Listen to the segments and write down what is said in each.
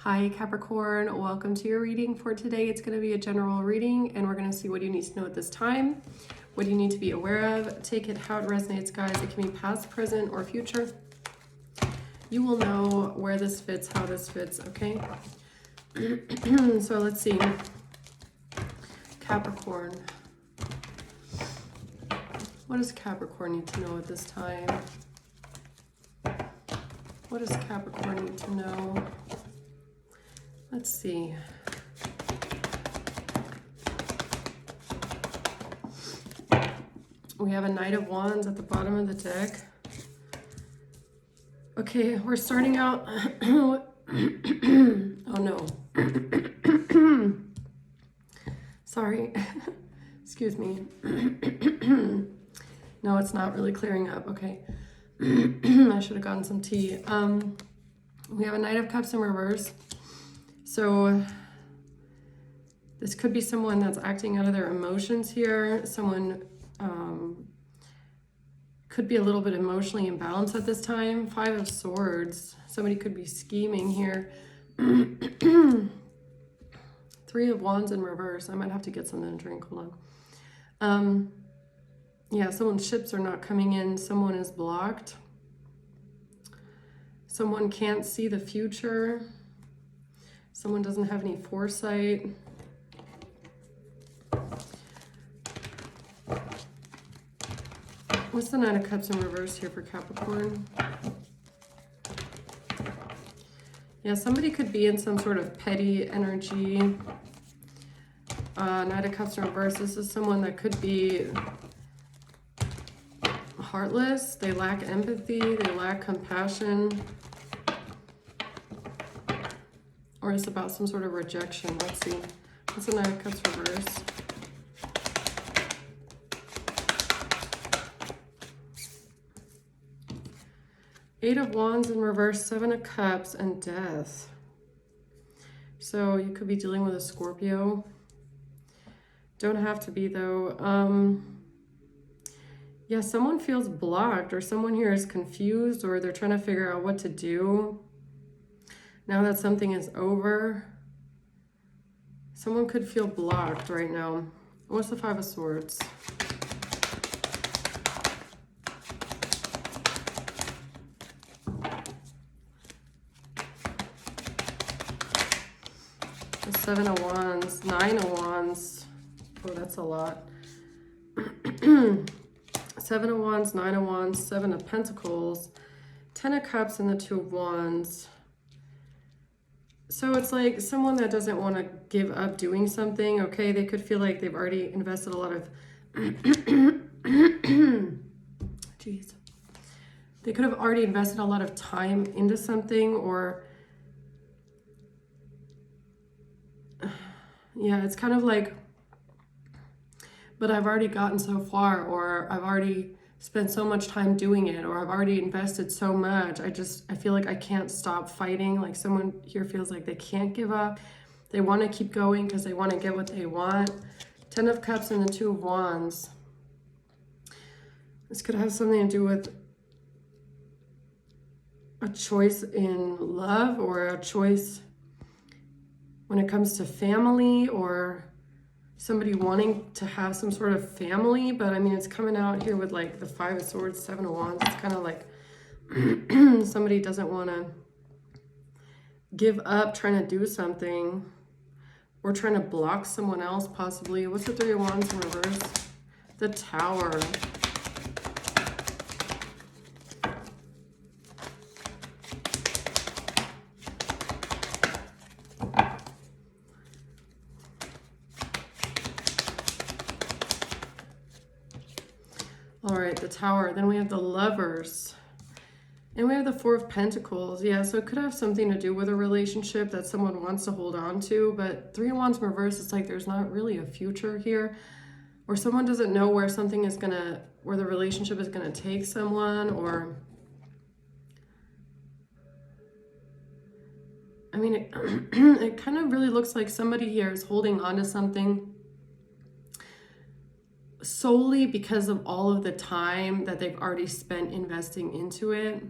Hi Capricorn, welcome to your reading for today. It's going to be a general reading and we're going to see what you need to know at this time, what you need to be aware of. Take it how it resonates, guys. It can be past, present, or future. You will know where this fits, how this fits, okay? So let's see. Capricorn. What does Capricorn need to know at this time? What does Capricorn need to know? Let's see. We have a Knight of Wands at the bottom of the deck. Okay, we're starting out. Oh no. Sorry. Excuse me. No, it's not really clearing up. Okay. I should have gotten some tea. We have a Knight of Cups in reverse. So this could be someone that's acting out of their emotions here. Someone could be a little bit emotionally imbalanced at this time. Five of Swords. Somebody could be scheming here. Three of Wands in reverse. I might have to get something to drink. Hold on. Yeah, someone's ships are not coming in. Someone is blocked. Someone can't see the future. Someone doesn't have any foresight. What's the Knight of Cups in reverse here for Capricorn? Yeah, somebody could be in some sort of petty energy. Knight of Cups in reverse. This is someone that could be heartless. They lack empathy. They lack compassion. Or it's about some sort of rejection. Let's see. What's the Knight of Cups reverse? Eight of Wands in reverse, Seven of Cups, and Death. So you could be dealing with a Scorpio. Don't have to be though. Yeah, someone feels blocked, or someone here is confused, or they're trying to figure out what to do. Now that something is over, someone could feel blocked right now. What's the Five of Swords? The Seven of Wands, Nine of Wands. Oh, that's a lot. Seven of Wands, Nine of Wands, Seven of Pentacles, Ten of Cups, and the Two of Wands. So it's like someone that doesn't want to give up doing something, okay? They could feel like they've already invested a lot of... Jeez. They could have already invested a lot of time into something, or... Yeah, it's kind of like, but I've already gotten so far, or I've already spent so much time doing it, or I've already invested so much. I feel like I can't stop fighting. Like someone here feels like they can't give up. They want to keep going because they want to get what they want. Ten of Cups and the Two of Wands. This could have something to do with a choice in love, or a choice when it comes to family, or somebody wanting to have some sort of family. But I mean, it's coming out here with like the Five of Swords, Seven of Wands. It's kind of like somebody doesn't want to give up trying to do something, or trying to block someone else possibly. What's the Three of Wands in reverse? The Tower. All right, the Tower. Then we have the Lovers. And we have the Four of Pentacles. Yeah, so it could have something to do with a relationship that someone wants to hold on to. But Three of Wands in reverse, it's like there's not really a future here. Or someone doesn't know where something is going to, where the relationship is going to take someone. Or, I mean, it kind of really looks like somebody here is holding on to something solely because of all of the time that they've already spent investing into it.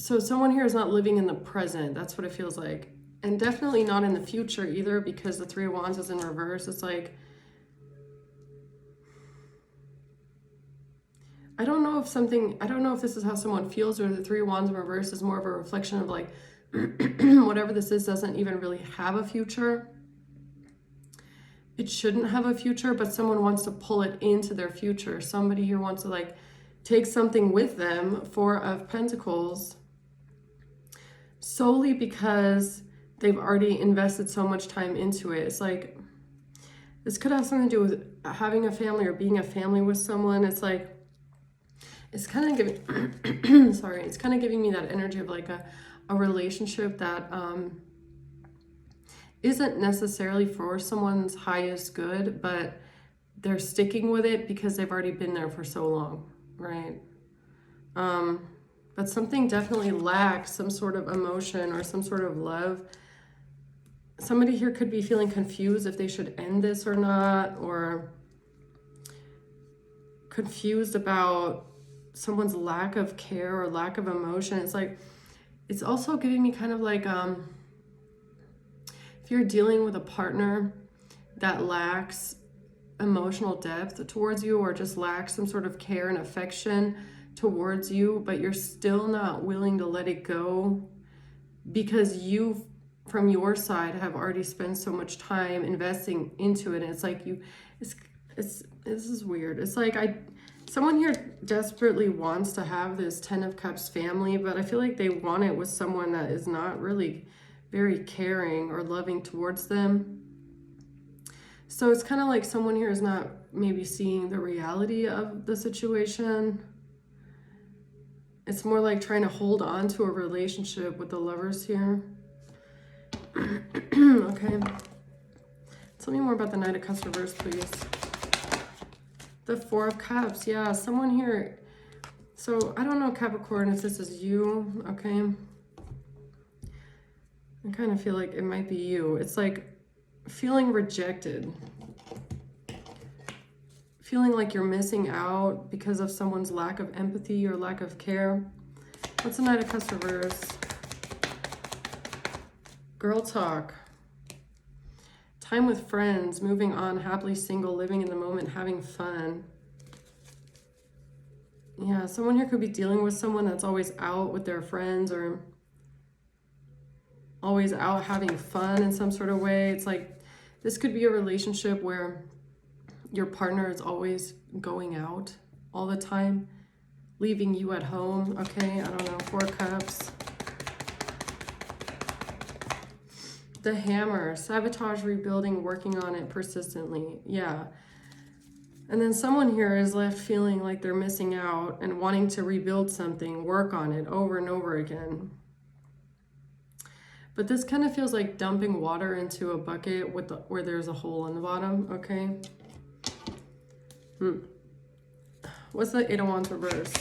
So someone here is not living in the present. That's what it feels like. And definitely not in the future either, because the Three of Wands is in reverse. It's like, I don't know if this is how someone feels, or the Three of Wands in reverse is more of a reflection of like, whatever this is doesn't even really have a future. It shouldn't have a future, but someone wants to pull it into their future. Somebody here wants to like take something with them, Four of Pentacles, solely because they've already invested so much time into it. It's like, this could have something to do with having a family or being a family with someone. It's like, it's kind of giving, sorry, it's kind of giving me that energy of like a relationship that isn't necessarily for someone's highest good, but they're sticking with it because they've already been there for so long, right? But something definitely lacks some sort of emotion or some sort of love. Somebody here could be feeling confused if they should end this or not, or confused about someone's lack of care or lack of emotion. It's like, it's also giving me kind of like, if you're dealing with a partner that lacks emotional depth towards you, or just lacks some sort of care and affection towards you, but you're still not willing to let it go because you, from your side, have already spent so much time investing into it. And it's like this is weird. It's like someone here desperately wants to have this Ten of Cups family, but I feel like they want it with someone that is not really very caring or loving towards them. So it's kind of like someone here is not maybe seeing the reality of the situation. It's more like trying to hold on to a relationship with the Lovers here. Okay. Tell me more about the Knight of Cups reverse, please. The Four of Cups. Yeah, someone here. So I don't know, Capricorn, if this is you, okay? I kind of feel like it might be you. It's like feeling rejected. Feeling like you're missing out because of someone's lack of empathy or lack of care. What's the Knight of Cups reverse? Girl talk. Time with friends, moving on, happily single, living in the moment, having fun. Yeah, someone here could be dealing with someone that's always out with their friends or always out having fun in some sort of way. It's like, this could be a relationship where your partner is always going out all the time, leaving you at home, okay? I don't know, Four Cups. The Hammer, sabotage, rebuilding, working on it persistently. Yeah. And then someone here is left feeling like they're missing out and wanting to rebuild something, work on it over and over again. But this kind of feels like dumping water into a bucket with where there's a hole in the bottom, okay? What's the Eight of Wands reverse?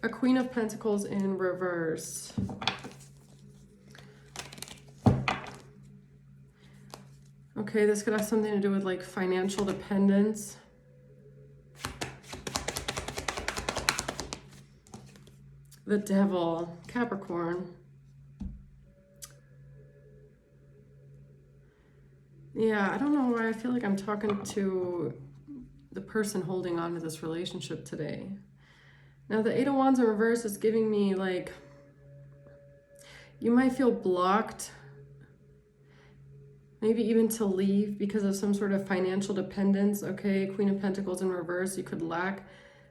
A Queen of Pentacles in reverse. Okay, this could have something to do with like financial dependence. The Devil, Capricorn. Yeah, I don't know why I feel like I'm talking to the person holding on to this relationship today. Now, the Eight of Wands in reverse is giving me like, you might feel blocked, maybe even to leave because of some sort of financial dependence, okay? Queen of Pentacles in reverse, you could lack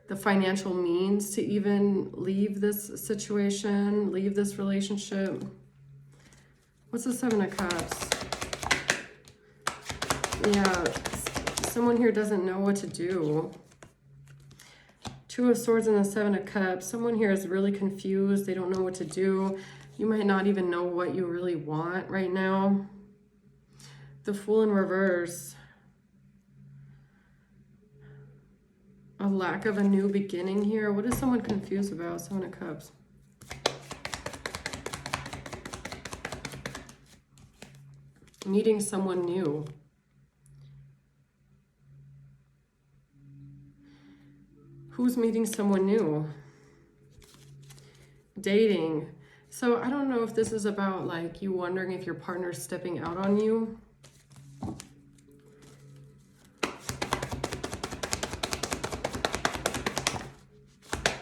the financial means to even leave this situation, leave this relationship. What's the Seven of Cups? Yeah, someone here doesn't know what to do. Two of Swords and the Seven of Cups. Someone here is really confused. They don't know what to do. You might not even know what you really want right now. The Fool in reverse. A lack of a new beginning here. What is someone confused about? Seven of Cups. Meeting someone new. Who's meeting someone new? dating. So I don't know if this is about like you wondering if your partner's stepping out on you.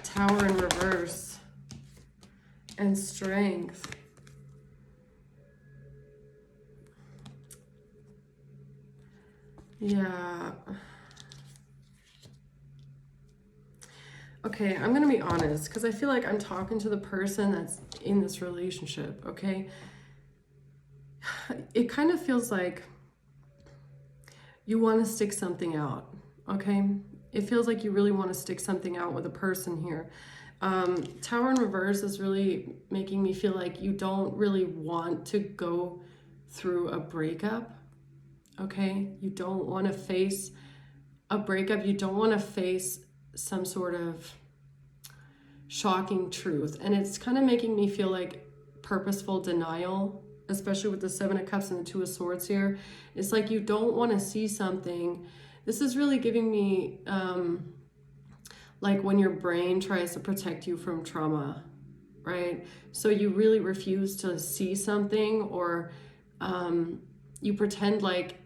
Tower in reverse and strength. Yeah. Okay, I'm gonna be honest because I feel like I'm talking to the person that's in this relationship, okay? It kind of feels like you want to stick something out, okay? It feels like you really want to stick something out with a person here. Tower in reverse is really making me feel like you don't really want to go through a breakup, okay? You don't want to face a breakup. You don't want to face some sort of shocking truth. And it's kind of making me feel like purposeful denial, especially with the Seven of Cups and the Two of Swords here. It's like you don't want to see something. This is really giving me like when your brain tries to protect you from trauma, right? So you really refuse to see something, or you pretend like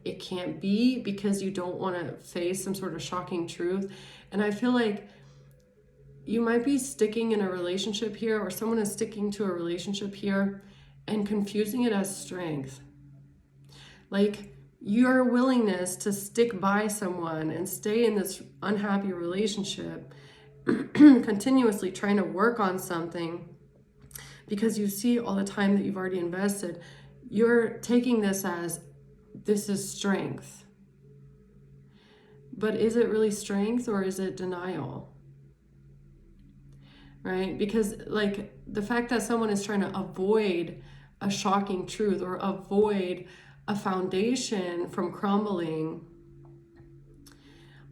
it can't be because you don't want to face some sort of shocking truth. And I feel like you might be sticking in a relationship here, or someone is sticking to a relationship here and confusing it as strength. Like your willingness to stick by someone and stay in this unhappy relationship, continuously trying to work on something because you see all the time that you've already invested, you're taking this as this is strength. But is it really strength or is it denial? Right? Because like the fact that someone is trying to avoid a shocking truth or avoid a foundation from crumbling,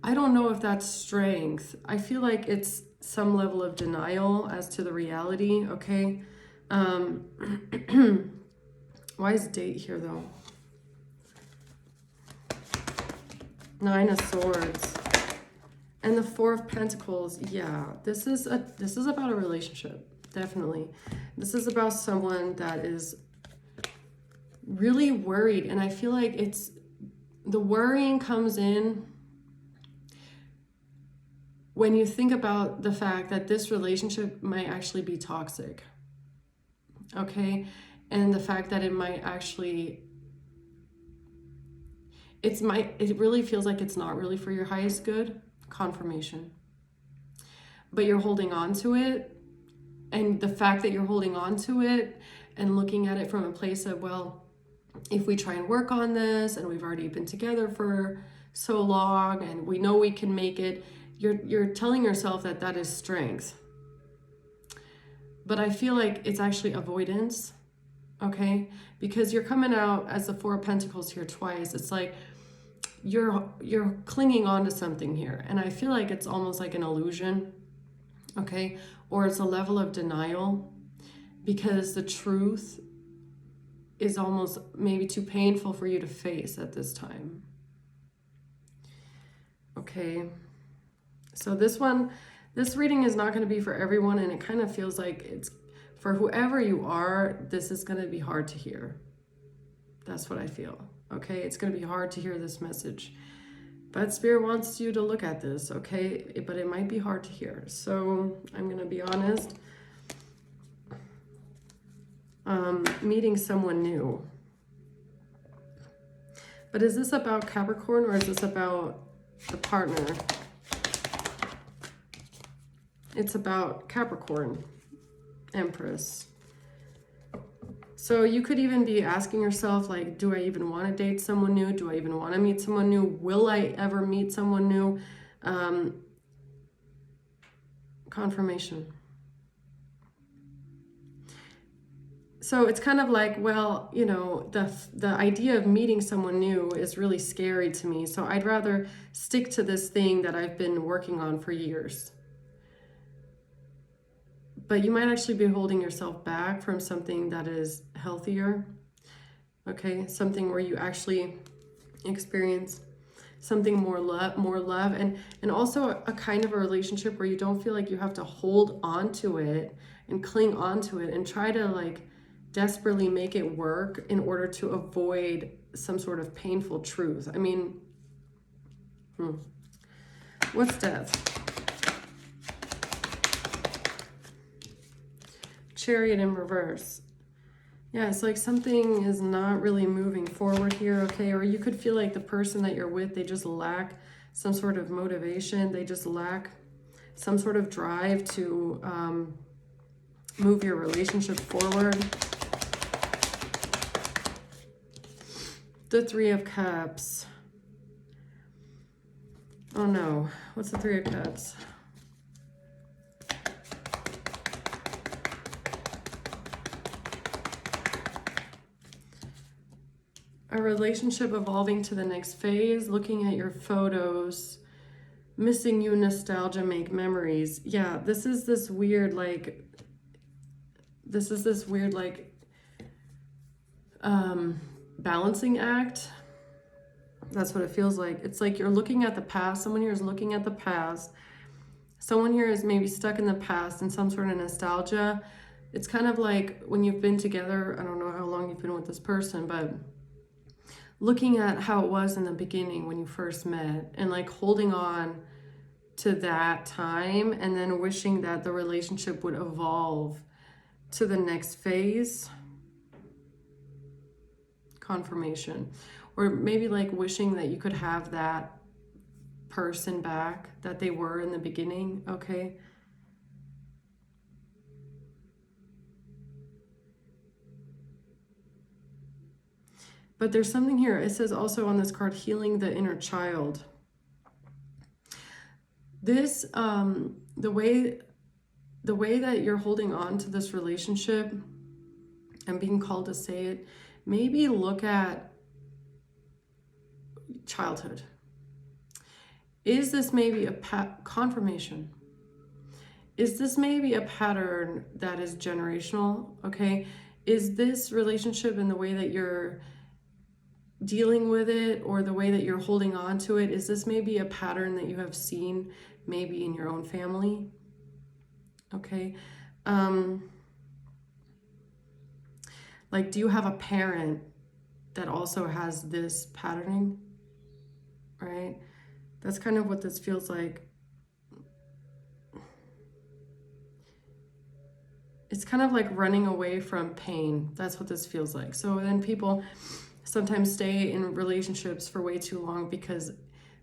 I don't know if that's strength. I feel like it's some level of denial as to the reality, okay? Why is date here though? Nine of Swords. And the Four of Pentacles, yeah, this is about a relationship, definitely. This is about someone that is really worried, and I feel like the worrying comes in when you think about the fact that this relationship might actually be toxic, okay? And the fact that it might actually, it really feels like it's not really for your highest good. Confirmation. But you're holding on to it, and the fact that you're holding on to it and looking at it from a place of, well, if we try and work on this and we've already been together for so long and we know we can make it, you're telling yourself that that is strength. But I feel like it's actually avoidance, okay? Because you're coming out as the Four of Pentacles here twice. It's like you're clinging on to something here, and I feel like it's almost like an illusion, okay? Or it's a level of denial because the truth is almost maybe too painful for you to face at this time. Okay, so this reading is not going to be for everyone, and it kind of feels like it's for whoever you are. This is going to be hard to hear. That's what I feel. Okay, it's going to be hard to hear this message, but Spirit wants you to look at this, okay? But it might be hard to hear. So I'm going to be honest. Meeting someone new. But is this about Capricorn or is this about the partner? It's about Capricorn, Empress. So you could even be asking yourself, like, do I even want to date someone new? Do I even want to meet someone new? Will I ever meet someone new? Confirmation. So it's kind of like, well, you know, the idea of meeting someone new is really scary to me. So I'd rather stick to this thing that I've been working on for years. But you might actually be holding yourself back from something that is healthier, okay? Something where you actually experience something more love, and also a kind of a relationship where you don't feel like you have to hold on to it and cling on to it and try to like desperately make it work in order to avoid some sort of painful truth. I mean, what's death? Chariot in reverse. Yeah, it's like something is not really moving forward here, okay? Or you could feel like the person that you're with, they just lack some sort of motivation. They just lack some sort of drive to move your relationship forward. The Three of Cups. Oh no, what's the Three of Cups? A relationship evolving to the next phase, looking at your photos, missing you, nostalgia, make memories. Yeah, this is this weird like balancing act. That's what it feels like. It's like you're looking at the past. Someone here is looking at the past. Someone here is maybe stuck in the past in some sort of nostalgia. It's kind of like when you've been together, I don't know how long you've been with this person, but looking at how it was in the beginning when you first met and like holding on to that time and then wishing that the relationship would evolve to the next phase. Confirmation. Or maybe like wishing that you could have that person back that they were in the beginning, okay? But there's something here. It says also on this card, healing the inner child. This, the way that you're holding on to this relationship and being called to say it, maybe look at childhood. Is this maybe a confirmation? Is this maybe a pattern that is generational? Okay. Is this relationship and the way that you're dealing with it or the way that you're holding on to it, is this maybe a pattern that you have seen maybe in your own family? Okay. Like, do you have a parent that also has this patterning? Right? That's kind of what this feels like. It's kind of like running away from pain. That's what this feels like. So then people sometimes stay in relationships for way too long because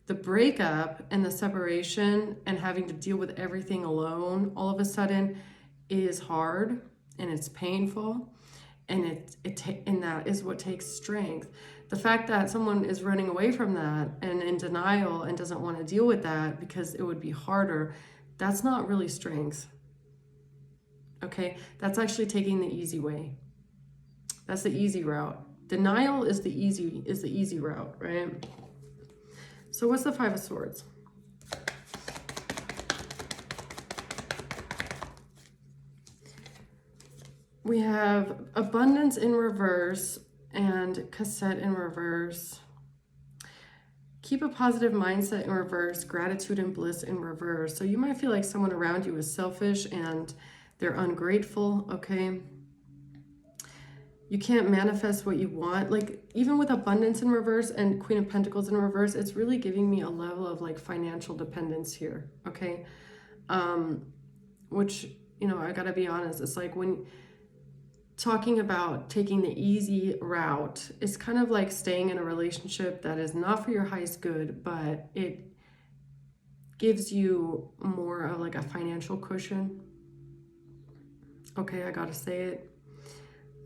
the breakup and the separation and having to deal with everything alone all of a sudden is hard and it's painful, and and that is what takes strength. The fact that someone is running away from that and in denial and doesn't want to deal with that because it would be harder, that's not really strength. Okay, that's actually taking the easy way. That's the easy route. Denial is the easy route, right? So what's the Five of Swords? We have abundance in reverse and cassette in reverse. Keep a positive mindset in reverse, gratitude and bliss in reverse. So you might feel like someone around you is selfish and they're ungrateful, okay? You can't manifest what you want. Like, even with abundance in reverse and Queen of Pentacles in reverse, it's really giving me a level of like financial dependence here, okay? Which, you know, I gotta be honest, it's like when talking about taking the easy route, it's kind of like staying in a relationship that is not for your highest good, but it gives you more of like a financial cushion. Okay, I gotta say it.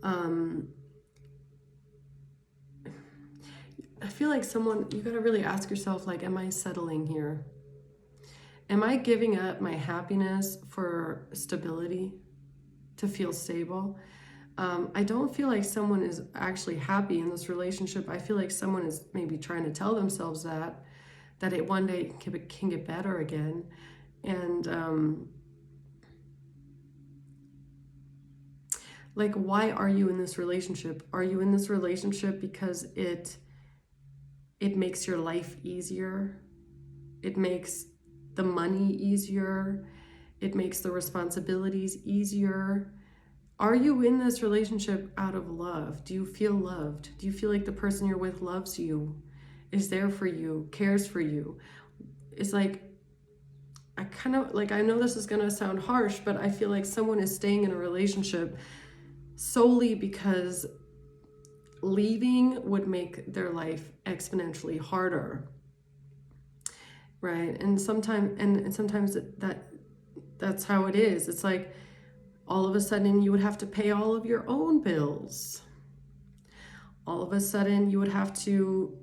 I feel like you gotta really ask yourself, like, am I settling here? Am I giving up my happiness for stability, to feel stable? I don't feel like someone is actually happy in this relationship. I feel like someone is maybe trying to tell themselves that it one day can get better again. And like, why are you in this relationship? Are you in this relationship because it It makes your life easier. It makes the money easier. It makes the responsibilities easier. Are you in this relationship out of love? Do you feel loved? Do you feel like the person you're with loves you, is there for you, cares for you? It's like, I kind of like, I know this is going to sound harsh, but I feel like someone is staying in a relationship solely because leaving would make their life exponentially harder, right? And sometimes that's how it is. It's like all of a sudden you would have to pay all of your own bills. All of a sudden you would have to,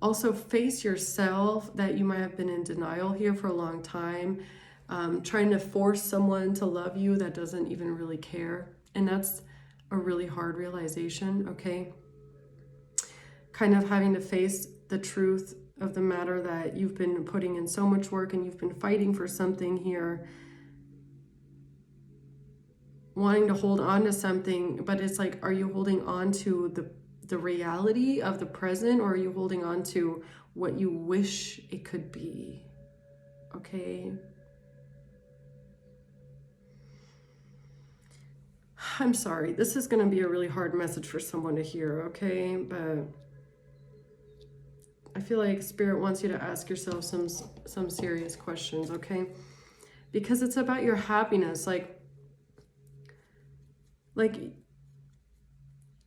also face yourself that you might have been in denial here for a long time, trying to force someone to love you that doesn't even really care. And that's a really hard realization, okay? Kind of having to face the truth of the matter that you've been putting in so much work and you've been fighting for something here, wanting to hold on to something, but it's like, are you holding on to the reality of the present, or are you holding on to what you wish it could be? Okay. I'm sorry, this is going to be a really hard message for someone to hear, okay? But I feel like Spirit wants you to ask yourself some serious questions, okay? Because it's about your happiness. Like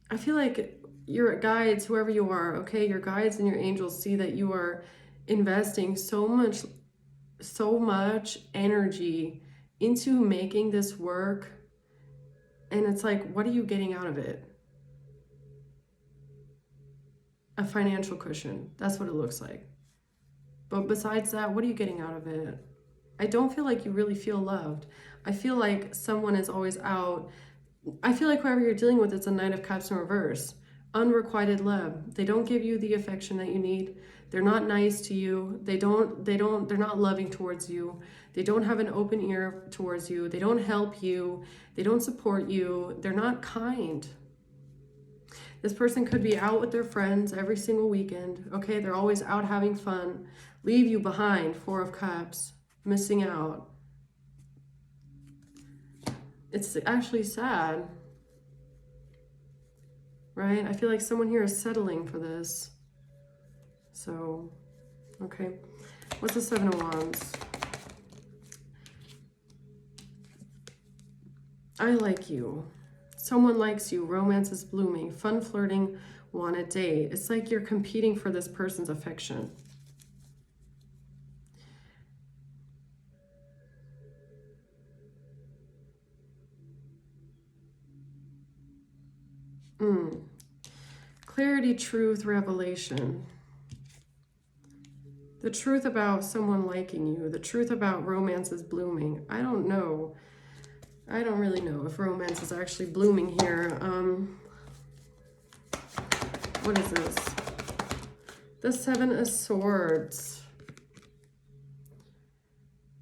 I feel like your guides, whoever you are, okay, your guides and your angels see that you are investing so much energy into making this work. And it's like, what are you getting out of it? A financial cushion. That's what it looks like. But besides that, what are you getting out of it? I don't feel like you really feel loved. I feel like someone is always out. I feel like whoever you're dealing with, it's a Knight of Cups in reverse. Unrequited love. They don't give you the affection that you need. They're not nice to you. They're not loving towards you. They don't have an open ear towards you. They don't help you. They don't support you. They're not kind. This person could be out with their friends every single weekend. Okay, they're always out having fun. Leave you behind, Four of Cups, missing out. It's actually sad, right? I feel like someone here is settling for this. So, okay. What's the Seven of Wands? I like you. Someone likes you. Romance is blooming. Fun flirting. Want a date. It's like you're competing for this person's affection. Clarity, truth, revelation. The truth about someone liking you. The truth about romance is blooming. I don't know. I don't really know if romance is actually blooming here. What is this? The Seven of Swords.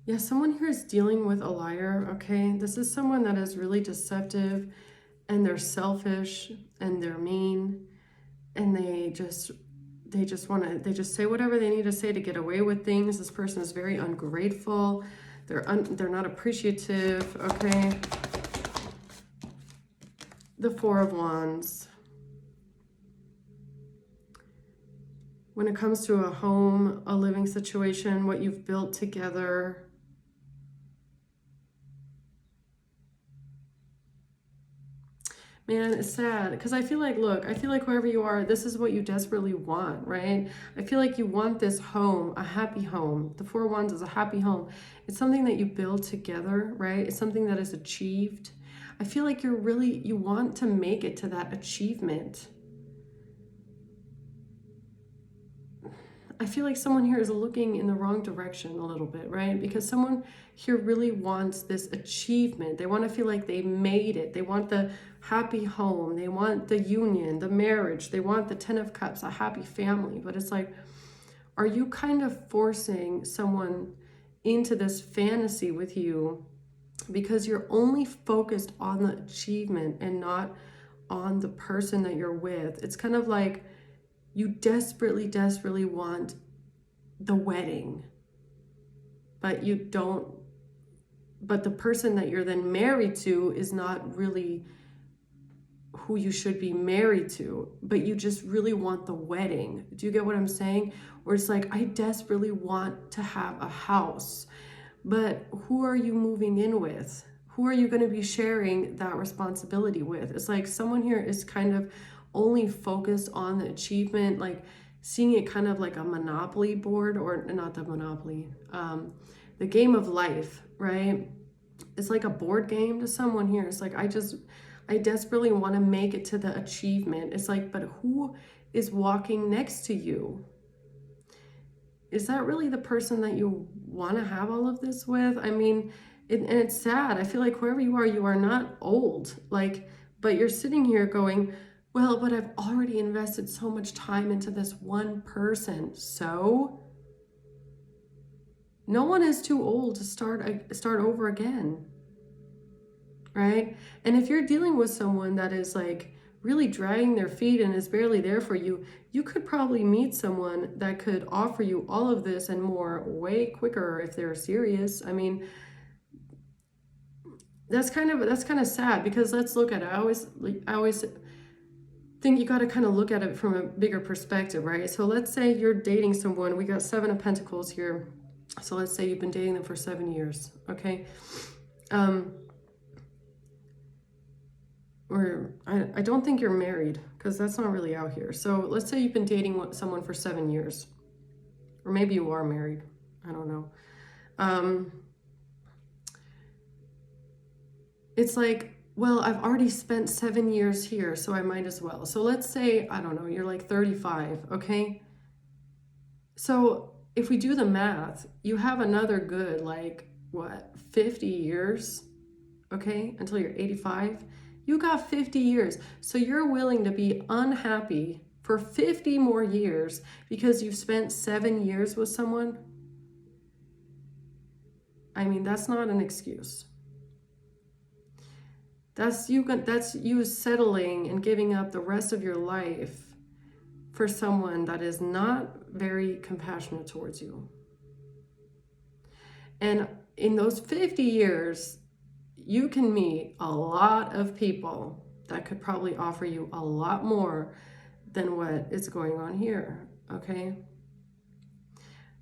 Yeah, someone here is dealing with a liar, okay? This is someone that is really deceptive, and they're selfish, and they're mean, and they just say whatever they need to say to get away with things. This person is very ungrateful. They're not appreciative, okay? The Four of Wands. When it comes to a home, a living situation, what you've built together, man, it's sad because I feel like, look, I feel like whoever you are, this is what you desperately want, right? I feel like you want this home, a happy home. The Four of Wands is a happy home. It's something that you build together, right? It's something that is achieved. I feel like you want to make it to that achievement. I feel like someone here is looking in the wrong direction a little bit, right? Because someone here really wants this achievement. They want to feel like they made it. They want the happy home. They want the union, the marriage. They want the Ten of Cups, a happy family. But it's like, are you kind of forcing someone into this fantasy with you because you're only focused on the achievement and not on the person that you're with? It's kind of like You desperately, desperately want the wedding, but you don't, but the person that you're then married to is not really who you should be married to, but you just really want the wedding. Do you get what I'm saying? Or it's like, I desperately want to have a house, but who are you moving in with? Who are you going to be sharing that responsibility with? It's like someone here is kind of only focused on the achievement, like seeing it kind of like a monopoly board, or not the monopoly, the game of life, right? It's like a board game to someone here. It's like, I desperately want to make it to the achievement. It's like, but who is walking next to you? Is that really the person that you want to have all of this with? I mean, and it's sad. I feel like whoever you are not old. Like, but you're sitting here going, well, but I've already invested so much time into this one person. So no one is too old to start over again. Right? And if you're dealing with someone that is like really dragging their feet and is barely there for you, you could probably meet someone that could offer you all of this and more way quicker if they're serious. I mean, that's kind of sad, because let's look at it. I always think you got to kind of look at it from a bigger perspective, right? So let's say you're dating someone. We got 7 of Pentacles here. So let's say you've been dating them for 7 years, okay? Or I don't think you're married, because that's not really out here. So let's say you've been dating someone for 7 years, or maybe you are married. I don't know. It's like, well, I've already spent 7 years here, so I might as well. So let's say, I don't know, you're like 35, okay? So if we do the math, you have another good, like, what, 50 years, okay, until you're 85? You got 50 years. So you're willing to be unhappy for 50 more years because you've spent 7 years with someone? I mean, that's not an excuse. That's you settling and giving up the rest of your life for someone that is not very compassionate towards you. And in those 50 years, you can meet a lot of people that could probably offer you a lot more than what is going on here, okay?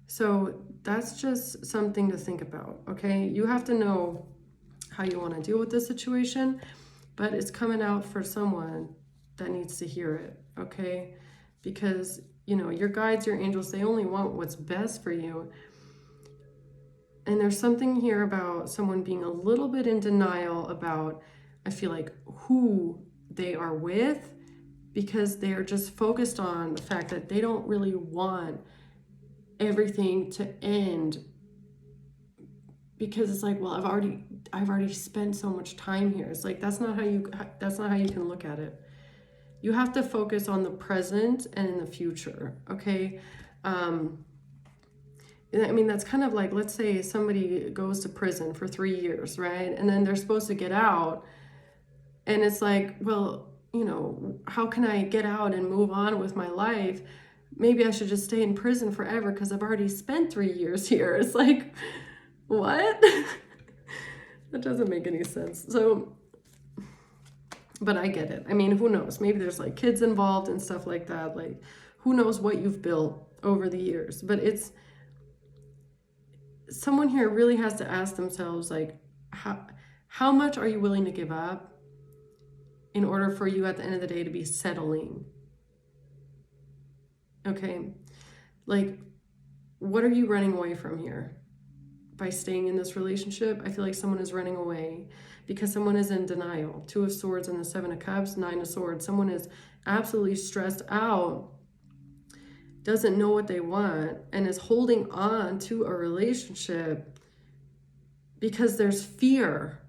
So that's just something to think about, okay? You have to know how you want to deal with this situation, but it's coming out for someone that needs to hear it, okay? Because, you know, your guides, your angels, they only want what's best for you. And there's something here about someone being a little bit in denial about, I feel like, who they are with, because they are just focused on the fact that they don't really want everything to end, because it's like, well, I've already spent so much time here. It's like, that's not how you can look at it. You have to focus on the present and in the future, okay? I mean, that's kind of like, let's say somebody goes to prison for 3 years, right? And then they're supposed to get out. And it's like, well, you know, how can I get out and move on with my life? Maybe I should just stay in prison forever because I've already spent 3 years here. It's like, what? That doesn't make any sense. So, but I get it. I mean, who knows? Maybe there's like kids involved and stuff like that. Like, who knows what you've built over the years? But it's, someone here really has to ask themselves, like, how much are you willing to give up in order for you at the end of the day to be settling? Okay, like, what are you running away from here by staying in this relationship? I feel like someone is running away because someone is in denial. 2 of Swords and the 7 of Cups, 9 of Swords. Someone is absolutely stressed out, doesn't know what they want, and is holding on to a relationship because there's fear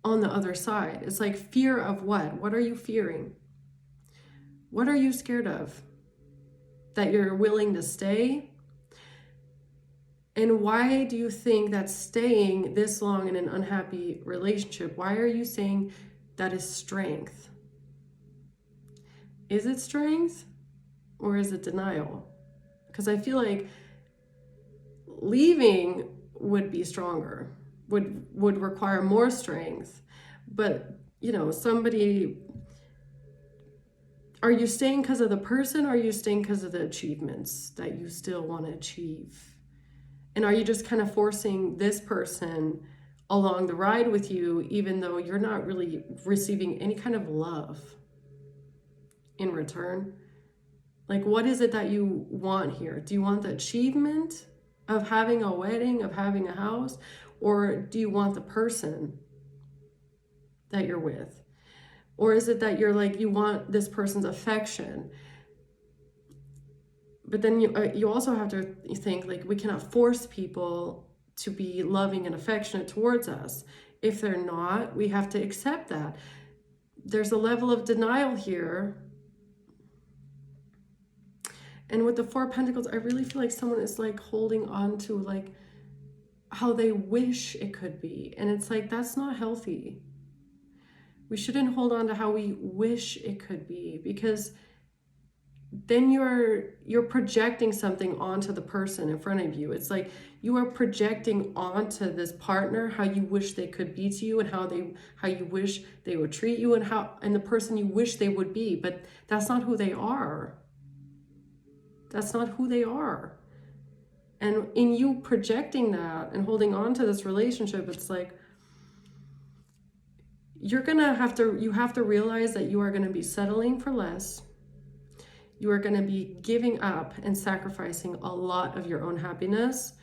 on the other side. It's like, fear of what? What are you fearing? What are you scared of? That you're willing to stay? And why do you think that staying this long in an unhappy relationship, why are you saying that is strength? Is it strength? or is it denial? Because I feel like leaving would be stronger, would require more strength. But, you know, somebody, are you staying because of the person, or are you staying because of the achievements that you still want to achieve? And are you just kind of forcing this person along the ride with you, even though you're not really receiving any kind of love in return? Like, what is it that you want here? Do you want the achievement of having a wedding, of having a house? Or do you want the person that you're with? Or is it that you're like, you want this person's affection? But then you also have to think, like, we cannot force people to be loving and affectionate towards us. If they're not, we have to accept that. There's a level of denial here. And with the Four of Pentacles, I really feel like someone is like holding on to like how they wish it could be. And it's like, that's not healthy. We shouldn't hold on to how we wish it could be, because then you're projecting something onto the person in front of you. It's like you are projecting onto this partner how you wish they could be to you, and how you wish they would treat you, and the person you wish they would be. But that's not who they are. That's not who they are. And in you projecting that and holding on to this relationship, it's like you have to realize that you are going to be settling for less. You are going to be giving up and sacrificing a lot of your own happiness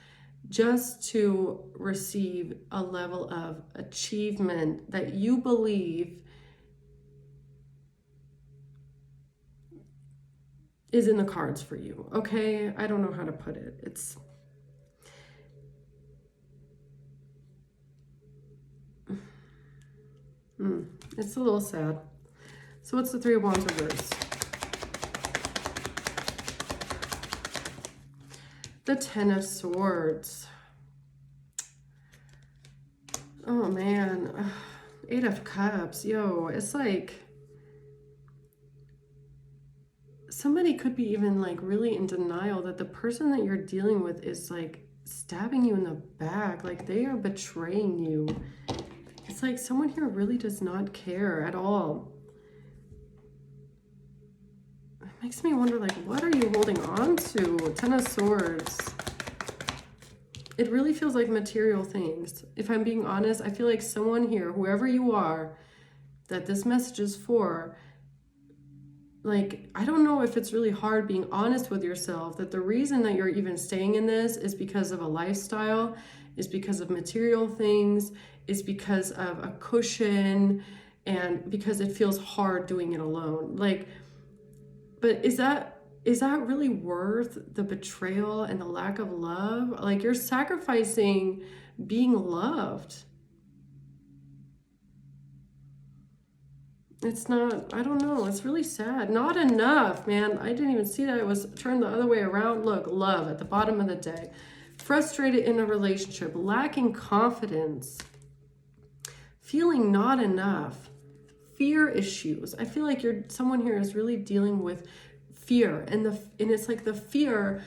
just to receive a level of achievement that you believe is in the cards for you. Okay? I don't know how to put it. It's a little sad. So what's the Three of Wands reverse? The Ten of Swords. Oh man. Eight of Cups. Yo, it's like somebody could be even like really in denial that the person that you're dealing with is like stabbing you in the back. Like they are betraying you. It's like someone here really does not care at all. It makes me wonder, like, what are you holding on to? Ten of Swords. It really feels like material things. If I'm being honest, I feel like someone here, whoever you are, that this message is for, like, I don't know if it's really hard being honest with yourself that the reason that you're even staying in this is because of a lifestyle, is because of material things, is because of a cushion, and because it feels hard doing it alone. Like, but is that really worth the betrayal and the lack of love? Like, you're sacrificing being loved. It's not, I don't know, it's really sad. Not enough, man. I didn't even see that. It was turned the other way around. Look, love at the bottom of the deck. Frustrated in a relationship, lacking confidence, feeling not enough, fear issues. I feel like someone here is really dealing with fear, and it's like the fear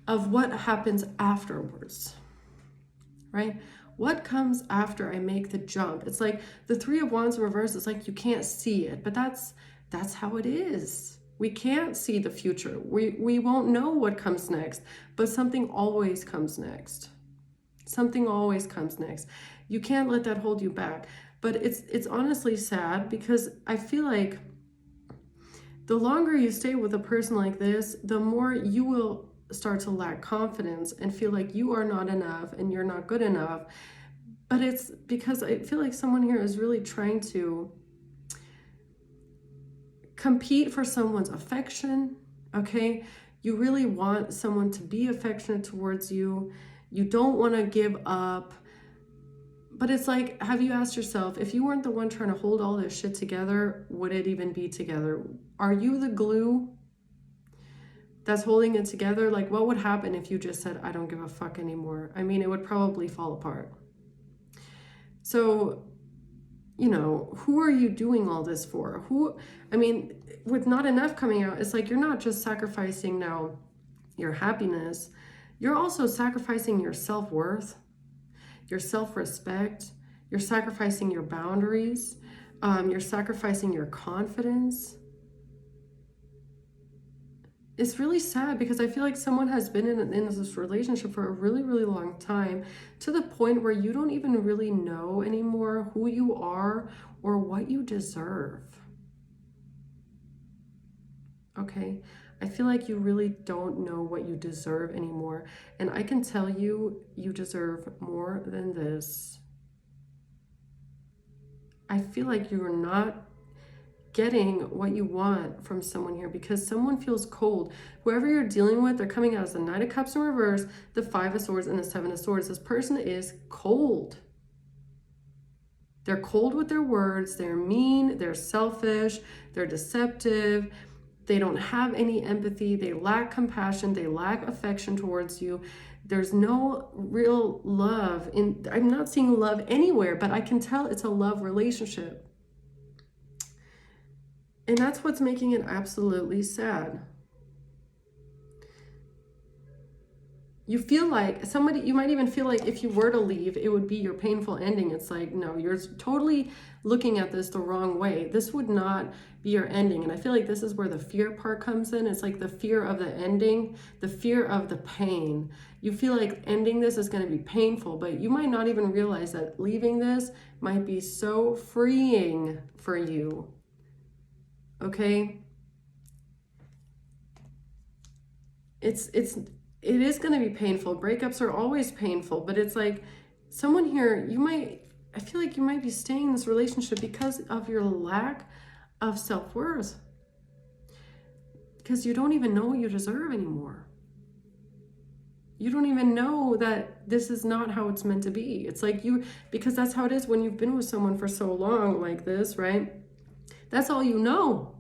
of what happens afterwards, right? What comes after I make the jump? It's like the Three of Wands in reverse. It's like you can't see it, but that's how it is. We can't see the future. We won't know what comes next, but something always comes next. Something always comes next. You can't let that hold you back. But it's honestly sad, because I feel like the longer you stay with a person like this, the more you will start to lack confidence and feel like you are not enough and you're not good enough. But it's because I feel like someone here is really trying to compete for someone's affection, okay? You really want someone to be affectionate towards you. You don't want to give up. But it's like, have you asked yourself, if you weren't the one trying to hold all this shit together, would it even be together? Are you the glue that's holding it together? Like, what would happen if you just said, I don't give a fuck anymore? I mean, it would probably fall apart. So you know, who are you doing all this for? I mean, with not enough coming out, it's like you're not just sacrificing now your happiness, you're also sacrificing your self-worth, your self-respect, you're sacrificing your boundaries, you're sacrificing your confidence. It's really sad because I feel like someone has been in this relationship for a really, really long time, to the point where you don't even really know anymore who you are or what you deserve. Okay? I feel like you really don't know what you deserve anymore. And I can tell you, you deserve more than this. I feel like you are not getting what you want from someone here, because someone feels cold. Whoever you're dealing with, they're coming out as the Knight of Cups in reverse, the Five of Swords, and the Seven of Swords. This person is cold. They're cold with their words. They're mean. They're selfish. They're deceptive. They don't have any empathy. They lack compassion. They lack affection towards you. There's no real love. I'm not seeing love anywhere, but I can tell it's a love relationship. And that's what's making it absolutely sad. You feel like somebody, you might even feel like if you were to leave, it would be your painful ending. It's like, no, you're totally looking at this the wrong way. This would not be your ending. And I feel like this is where the fear part comes in. It's like the fear of the ending, the fear of the pain. You feel like ending this is going to be painful, but you might not even realize that leaving this might be so freeing for you. Okay? It is going to be painful. Breakups are always painful, but it's like someone here, I feel like you might be staying in this relationship because of your lack of self-worth. Because you don't even know what you deserve anymore. You don't even know that this is not how it's meant to be. It's like because that's how it is when you've been with someone for so long like this, right? That's all you know.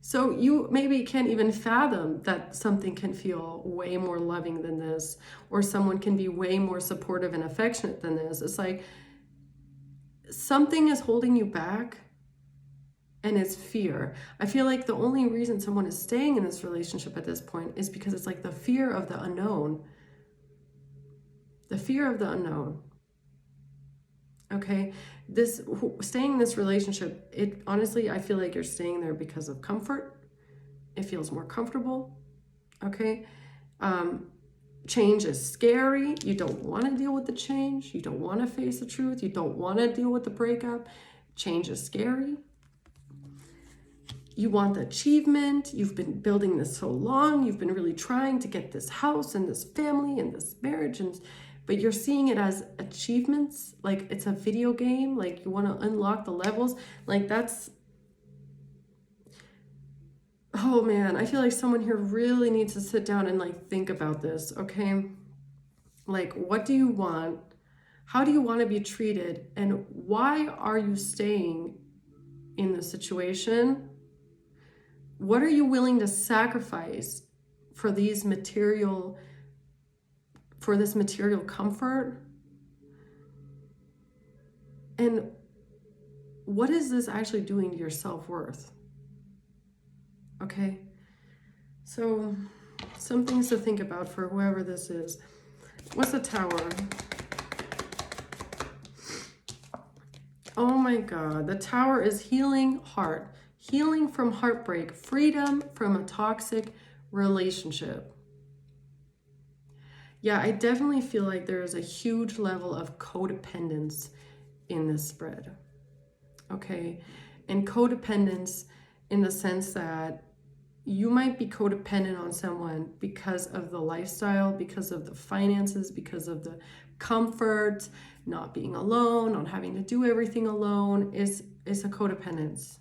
So you maybe can't even fathom that something can feel way more loving than this, or someone can be way more supportive and affectionate than this. It's like something is holding you back, and it's fear. I feel like the only reason someone is staying in this relationship at this point is because it's like the fear of the unknown. The fear of the unknown. Okay, staying in this relationship, honestly, I feel like you're staying there because of comfort. It feels more comfortable. Okay, change is scary. You don't want to deal with the change. You don't want to face the truth. You don't want to deal with the breakup. Change is scary. You want the achievement. You've been building this so long. You've been really trying to get this house and this family and this marriage, but you're seeing it as achievements, like it's a video game, like you want to unlock the levels, like that's, oh man, I feel like someone here really needs to sit down and like think about this, okay? Like, what do you want? How do you want to be treated? And why are you staying in the situation? What are you willing to sacrifice for this material comfort? And what is this actually doing to your self-worth? Okay, so some things to think about for whoever this is. What's the Tower? Oh my God, the Tower is healing heart, healing from heartbreak, freedom from a toxic relationship. Yeah, I definitely feel like there is a huge level of codependence in this spread. Okay, and codependence in the sense that you might be codependent on someone because of the lifestyle, because of the finances, because of the comfort, not being alone, not having to do everything alone is a codependence.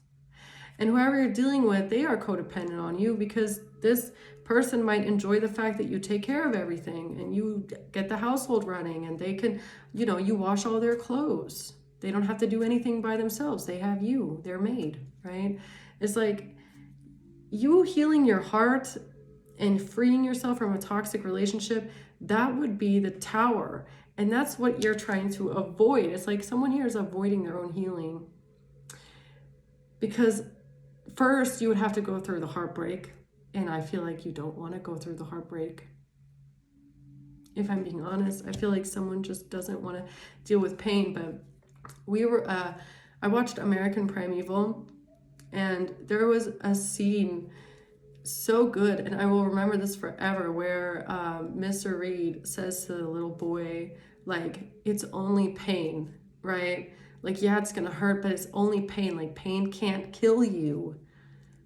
And whoever you're dealing with, they are codependent on you because this person might enjoy the fact that you take care of everything and you get the household running, and they can, you wash all their clothes. They don't have to do anything by themselves. They have you, their maid, right? It's like you healing your heart and freeing yourself from a toxic relationship, that would be the Tower. And that's what you're trying to avoid. It's like someone here is avoiding their own healing. Because first you would have to go through the heartbreak. And I feel like you don't want to go through the heartbreak. If I'm being honest, I feel like someone just doesn't want to deal with pain. But I watched American Primeval, and there was a scene so good, and I will remember this forever, where Mr. Reed says to the little boy, like, it's only pain, right? Like, yeah, it's gonna hurt, but it's only pain. Like, pain can't kill you,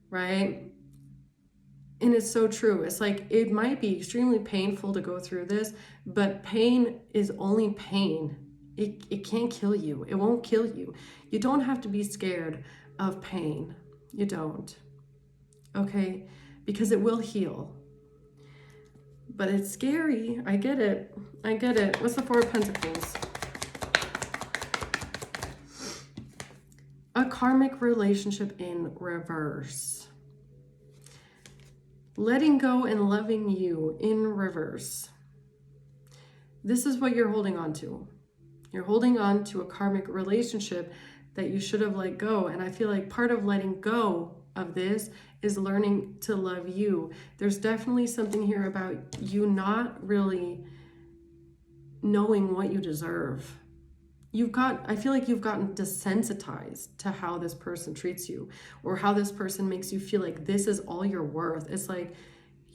right? And it's so true. It's like, it might be extremely painful to go through this, but pain is only pain. It can't kill you. It won't kill you. You don't have to be scared of pain. You don't. Okay? Because it will heal. But it's scary. I get it. I get it. What's the Four of Pentacles? A karmic relationship in reverse. Letting go and loving you in reverse. This is what you're holding on to. You're holding on to a karmic relationship that you should have let go. And I feel like part of letting go of this is learning to love you. There's definitely something here about you not really knowing what you deserve. I feel like you've gotten desensitized to how this person treats you, or how this person makes you feel like this is all you're worth. It's like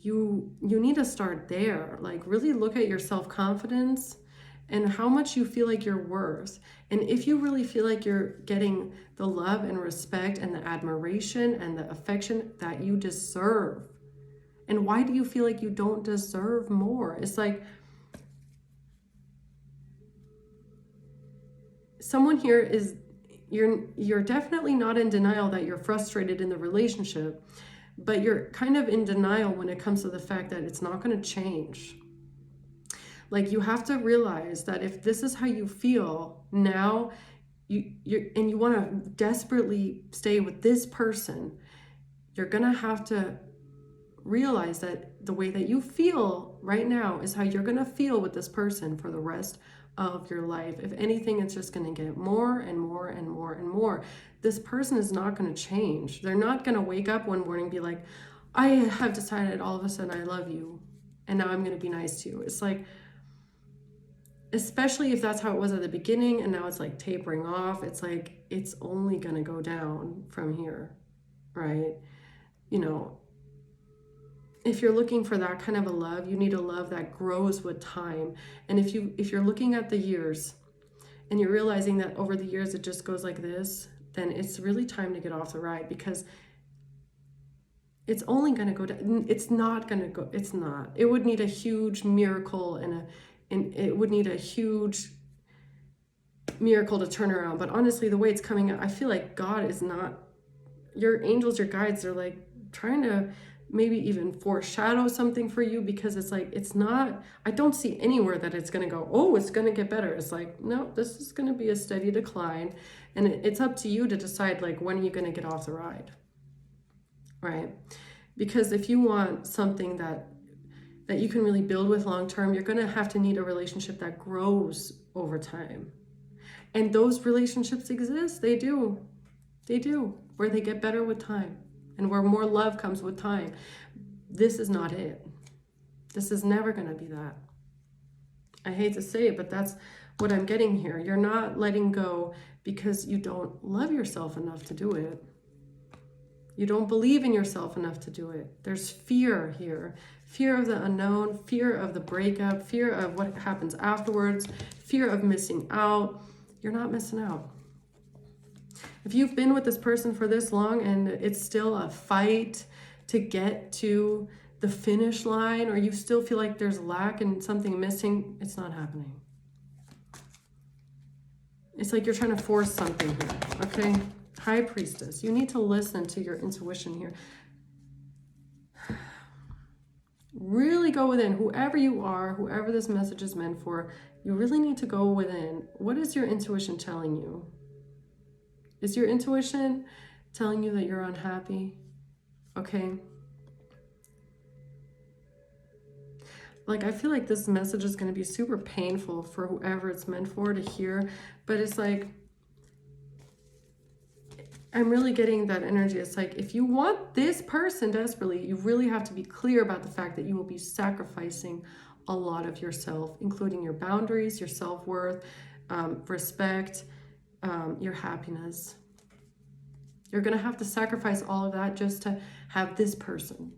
you need to start there. Like, really look at your self-confidence and how much you feel like you're worth. And if you really feel like you're getting the love and respect and the admiration and the affection that you deserve, and why do you feel like you don't deserve more? It's like, someone here is, you're definitely not in denial that you're frustrated in the relationship, but you're kind of in denial when it comes to the fact that it's not going to change. Like, you have to realize that if this is how you feel now, you want to desperately stay with this person, you're going to have to realize that the way that you feel right now is how you're going to feel with this person for the rest of your life. If anything, it's just going to get more and more and more and more. This person is not going to change. They're not going to wake up one morning and be like, I have decided all of a sudden I love you, and now I'm going to be nice to you. It's like, especially if that's how it was at the beginning and now it's like tapering off, it's like, it's only going to go down from here, right? You know, if you're looking for that kind of a love, you need a love that grows with time. And if you're looking at the years and you're realizing that over the years it just goes like this, then it's really time to get off the ride, because it's only going to go down. It's not going to go. It's not. It would need a huge miracle and it would need a huge miracle to turn around. But honestly, the way it's coming out, I feel like God is not, your angels, your guides, they're like trying to maybe even foreshadow something for you, because it's like, it's not, I don't see anywhere that it's going to go, oh, it's going to get better. It's like, no, this is going to be a steady decline. And it's up to you to decide, like, when are you going to get off the ride, right? Because if you want something that you can really build with long term, you're going to have to need a relationship that grows over time. And those relationships exist. They do, where they get better with time and where more love comes with time. This is not it. This is never going to be that. I hate to say it, but that's what I'm getting here. You're not letting go because you don't love yourself enough to do it. You don't believe in yourself enough to do it. There's fear here. Fear of the unknown, fear of the breakup, fear of what happens afterwards, fear of missing out. You're not missing out. If you've been with this person for this long and it's still a fight to get to the finish line, or you still feel like there's lack and something missing, it's not happening. It's like you're trying to force something here, okay? High Priestess, you need to listen to your intuition here. Really go within. Whoever you are, whoever this message is meant for, you really need to go within. What is your intuition telling you? Is your intuition telling you that you're unhappy? Okay. like, I feel like this message is going to be super painful for whoever it's meant for to hear, but it's like, I'm really getting that energy. It's like, if you want this person desperately, you really have to be clear about the fact that you will be sacrificing a lot of yourself, including your boundaries, your self-worth, respect, your happiness. You're going to have to sacrifice all of that just to have this person.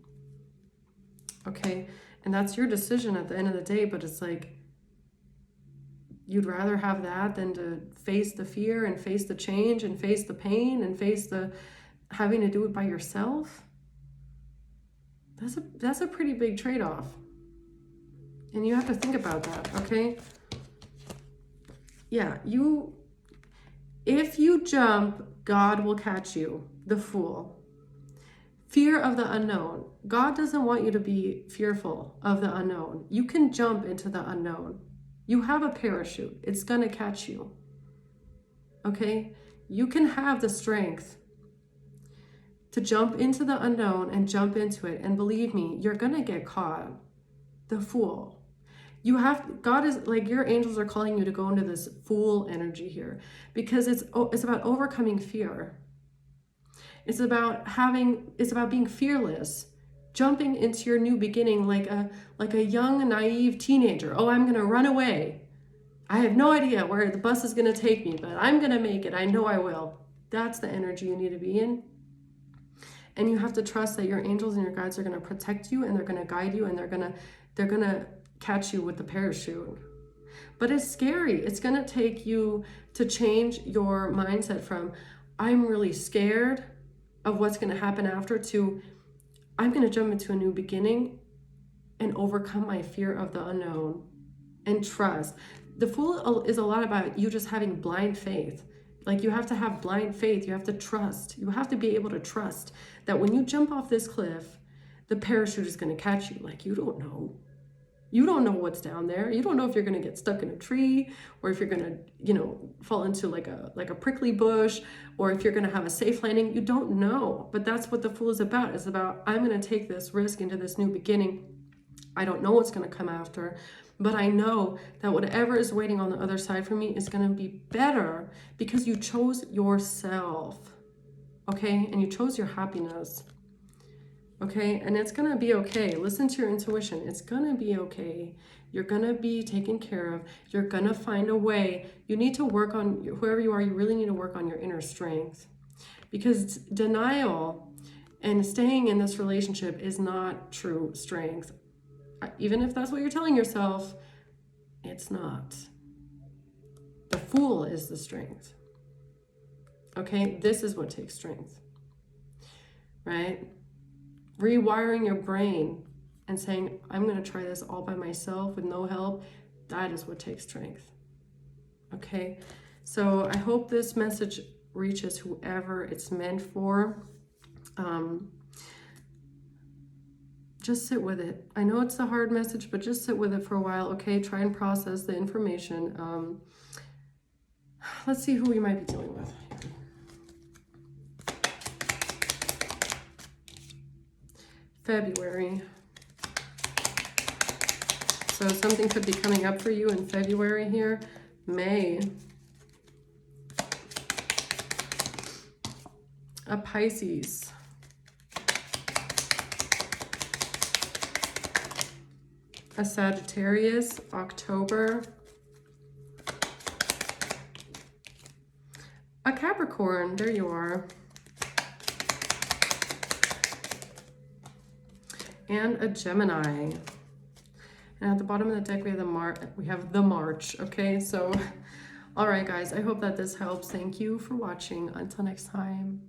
Okay? And that's your decision at the end of the day, but it's like, you'd rather have that than to face the fear and face the change and face the pain and face the having to do it by yourself. That's a pretty big trade-off. And you have to think about that, okay? Yeah, if you jump, God will catch you, the Fool. Fear of the unknown. God doesn't want you to be fearful of the unknown. You can jump into the unknown. You have a parachute. It's going to catch you. Okay? You can have the strength to jump into the unknown and jump into it. And believe me, you're going to get caught. The Fool. God is like, your angels are calling you to go into this Fool energy here, because it's about overcoming fear. It's about being fearless, jumping into your new beginning like a young, naive teenager. Oh, I'm going to run away. I have no idea where the bus is going to take me, but I'm going to make it. I know I will. That's the energy you need to be in. And you have to trust that your angels and your guides are going to protect you, and they're going to guide you, and they're going to catch you with the parachute. But it's scary. It's going to take you to change your mindset from, I'm really scared of what's going to happen after, to, I'm going to jump into a new beginning and overcome my fear of the unknown and trust. The Fool is a lot about you just having blind faith. Like, you have to have blind faith. You have to trust. You have to be able to trust that when you jump off this cliff, the parachute is going to catch you. Like, you don't know. You don't know what's down there. You don't know if you're going to get stuck in a tree, or if you're going to, fall into like a prickly bush, or if you're going to have a safe landing. You don't know. But that's what the Fool is about. It's about, I'm going to take this risk into this new beginning. I don't know what's going to come after, but I know that whatever is waiting on the other side for me is going to be better, because you chose yourself. Okay? And you chose your happiness. Okay, and it's going to be okay. Listen to your intuition. It's going to be okay. You're going to be taken care of. You're going to find a way. You need to work on, whoever you are, you really need to work on your inner strength. Because denial and staying in this relationship is not true strength. Even if that's what you're telling yourself, it's not. The Fool is the strength. Okay, this is what takes strength. Right? Rewiring your brain and saying, I'm going to try this all by myself with no help, that is what takes strength. Okay? So I hope this message reaches whoever it's meant for. Just sit with it. I know it's a hard message, but just sit with it for a while, okay? Try and process the information. Let's see who we might be dealing with. February. So something could be coming up for you in February here. May. A Pisces. A Sagittarius, October. A Capricorn, there you are. And a Gemini. And at the bottom of the deck, we have the March, okay? So, all right, guys, I hope that this helps. Thank you for watching. Until next time.